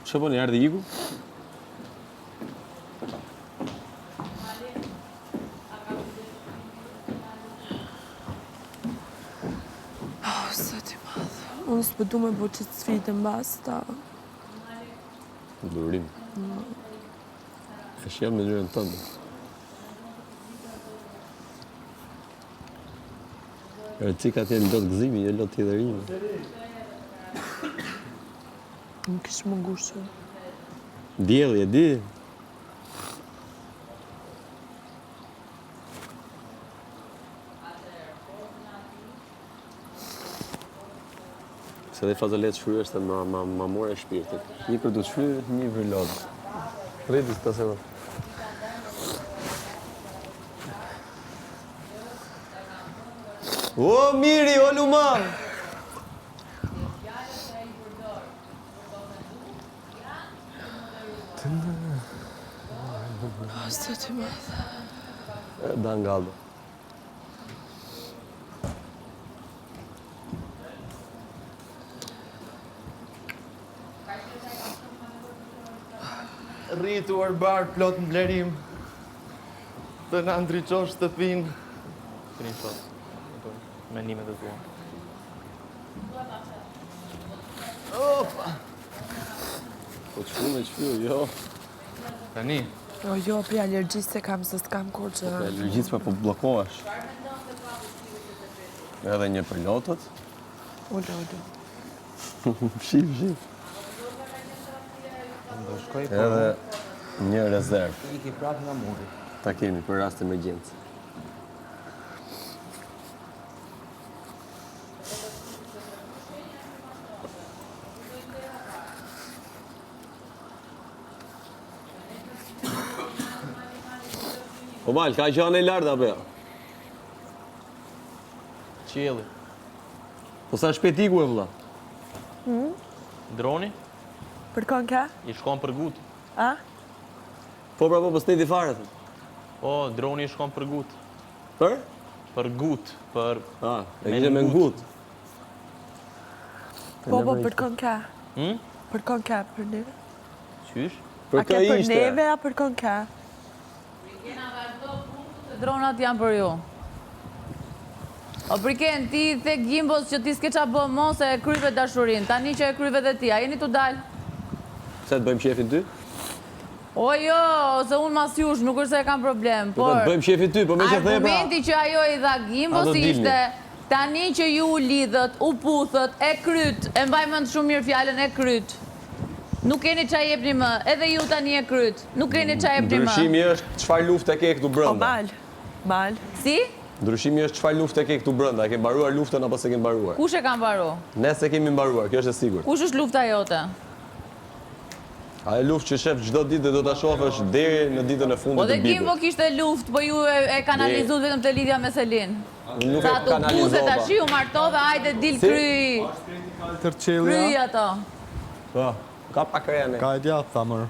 Çfarë bën, erdhi iku? Sa ti madh. Unë s'po du me bo që të sfitë në bas ta. Durim. E shjem në njërën tënde. Cikat janë lot gëzimi, një lot tjetër ime. Më kishë më ngushë. Djeli, e di. Se dhe fazolet shfryrë është ma more shpirtit. Një për du shfryrë, një për lodë. Rritis të se vërë. O, miri, o luma! Sa ti madh. Da ngaldo. Rrituar bar plot mblerim. Të na ndriçosh shtëpinë. Keni shot. Mendimet e tua. Opa. Po çfu, jo. Tani. Jo, për alergjisë se kam, se s'kam kur që... Për alergjisë pa po blokohesh. Edhe një për lotët. Ullë. Shif. Do shkoj Edhe një rezervë. iki prapë nga muri. Ta kemi për rast emergjencë. Po mal, ka qanë e lartë apo jo? Qielli. Po sa shpejt iku e vëlla? Droni Për kon ka? i shkon për gut. A? Po pra po, po steti fare thë. Po, droni i shkon për gut. Për? Për gut, për E kishte me ngut. Po, për kon ka? Hm? Për kon ka, për neve? Qysh? A Për ke kë për ishte? neve, a për kon ka? Dronat janë për ju. O Briken, ti the gimbos që ti s'ke qa bë mos e kryve dashurin. Tani që e kryve dhe ti, a jeni t'u dalë? Se të bëjmë shefin ty? O jo, se unë mas jush, nuk është se e kam problem. Po të bëjmë shefin ty, po me që the pra... Argumenti që ajo i dha gimbos A do dilni? ishte tani që ju u lidhët, u puthët, e kryt, e mbaj mend shumë mirë fjallën e kryt. Nuk keni qa jepni më, edhe ju tani e kryt. Nuk keni qa jepni më. Ndryshimi është çfarë lufte ke këtu O, brenda. mal. Si? Ndryshimi është çfarë lufte ke këtu brenda. E ke mbaruar luftën apo se ke mbaruar? Kush e kam baru? Ne se kemi mbaruar, kjo është e sigurt. Kush është lufta jote? Ajo luftë që shef çdo ditë dhe do ta shohësh deri në ditën e Po fundit dhe të Gimbo bibit. kishte luft, po ju e kanalizuat vetëm të lidhja me Selin. Nuk Sa e tu puse kanalizova. tash u martove, hajde dil Si? kry. Tërqelja, Kry ato. Po, ka pak rene. ka e djatë, tha mërë.